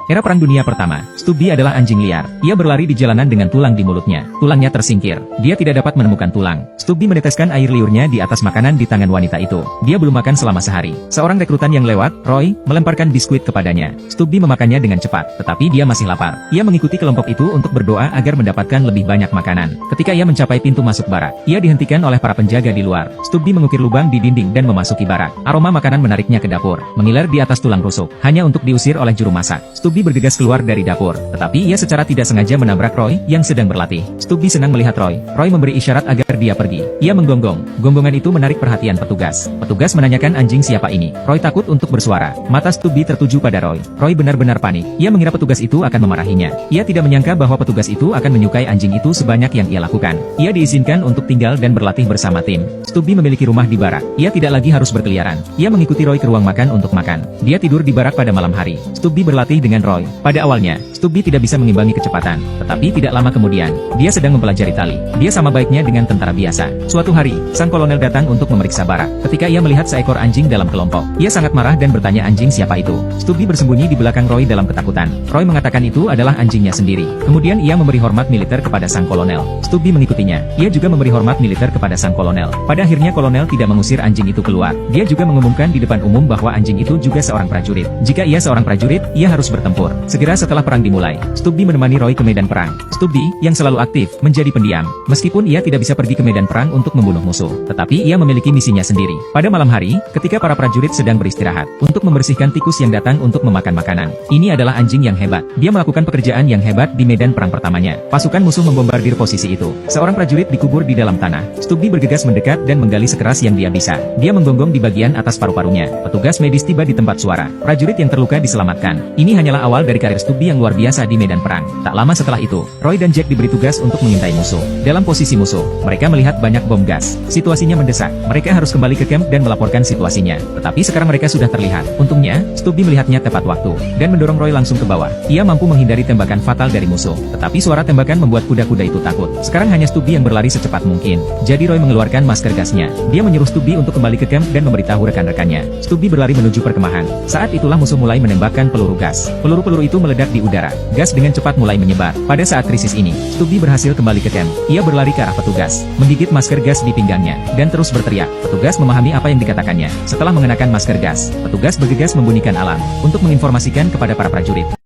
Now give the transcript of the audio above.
Era Perang Dunia Pertama, Stubby adalah anjing liar. Ia berlari di jalanan dengan tulang di mulutnya. Tulangnya tersingkir. Dia tidak dapat menemukan tulang. Stubby meneteskan air liurnya di atas makanan di tangan wanita itu. Dia belum makan selama sehari. Seorang rekrutan yang lewat, Roy, melemparkan biskuit kepadanya. Stubby memakannya dengan cepat, tetapi dia masih lapar. Ia mengikuti kelompok itu untuk berdoa agar mendapatkan lebih banyak makanan. Ketika ia mencapai pintu masuk barak, ia dihentikan oleh para penjaga di luar. Stubby mengukir lubang di dinding dan memasuki barak. Aroma makanan menariknya ke dapur, mengiler di atas tulang rusuk, hanya untuk diusir oleh juru masak. Stubby bergegas keluar dari dapur, tetapi ia secara tidak sengaja menabrak Roy yang sedang berlatih. Stubby senang melihat Roy. Roy memberi isyarat agar dia pergi. Ia menggonggong. Gonggongan itu menarik perhatian petugas. Petugas menanyakan anjing siapa ini. Roy takut untuk bersuara. Mata Stubby tertuju pada Roy. Roy benar-benar panik. Ia mengira petugas itu akan memarahinya. Ia tidak menyangka bahwa petugas itu akan menyukai anjing itu sebanyak yang ia lakukan. Ia diizinkan untuk tinggal dan berlatih bersama tim. Stubby memiliki rumah di barak. Ia tidak lagi harus berkeliaran. Ia mengikuti Roy ke ruang makan untuk makan. Dia tidur di barak pada malam hari. Stubby berlatih dengan Roy. Pada awalnya, Stubby tidak bisa mengimbangi kecepatan. Tetapi tidak lama kemudian, dia sedang mempelajari tali. Dia sama baiknya dengan tentara biasa. Suatu hari, sang kolonel datang untuk memeriksa barak. Ketika ia melihat seekor anjing dalam kelompok, ia sangat marah dan bertanya anjing siapa itu. Stubby bersembunyi di belakang Roy dalam ketakutan. Roy mengatakan itu adalah anjingnya sendiri. Kemudian ia memberi hormat militer kepada sang kolonel. Stubby mengikutinya. Ia juga memberi hormat militer kepada sang kolonel. Pada akhirnya kolonel tidak mengusir anjing itu keluar. Dia juga mengumumkan di depan umum bahwa anjing itu juga seorang prajurit. Jika ia seorang prajurit, ia harus bertempur. Segera setelah perang dimulai, Stubby menemani Roy ke medan perang. Stubby, yang selalu aktif, menjadi pendiam. Meskipun ia tidak bisa pergi ke medan perang untuk membunuh musuh, tetapi ia memiliki misinya sendiri. Pada malam hari, ketika para prajurit sedang beristirahat, untuk membersihkan tikus yang datang untuk memakan makanan. Ini adalah anjing yang hebat. Dia melakukan pekerjaan yang hebat di medan perang pertamanya. Pasukan musuh membombardir posisi itu. Seorang prajurit dikubur di dalam tanah. Stubby bergegas mendekat dan menggali sekeras yang dia bisa. Dia menggonggong di bagian atas paru-parunya. Petugas medis tiba di tempat suara. Prajurit yang terluka diselamatkan. Ini hanyalah awal dari karir Stubby yang luar biasa di medan perang. Tak lama setelah itu, Roy dan Jack diberi tugas untuk mengintai musuh. Dalam posisi musuh, mereka melihat banyak bom gas. Situasinya mendesak. Mereka harus kembali ke camp dan melaporkan situasinya. Tetapi sekarang mereka sudah terlihat. Untungnya, Stubby melihatnya tepat waktu dan mendorong Roy langsung ke bawah. Ia mampu menghindari tembakan fatal dari musuh. Tetapi suara tembakan membuat kuda-kuda itu takut. Sekarang hanya Stubby yang berlari secepat mungkin. Jadi Roy mengeluarkan masker gasnya. Dia menyuruh Stubby untuk kembali ke camp dan memberitahu rekan-rekannya. Stubby berlari menuju perkemahan. Saat itulah musuh mulai menembakkan peluru gas. Peluru-peluru itu meledak di udara. Gas dengan cepat mulai menyebar. Pada saat krisis ini, Stubby berhasil kembali ke camp. Ia berlari ke arah petugas, menggigit masker gas di pinggangnya, dan terus berteriak. Petugas memahami apa yang dikatakannya. Setelah mengenakan masker gas, petugas bergegas membunyikan alarm untuk menginformasikan kepada para prajurit.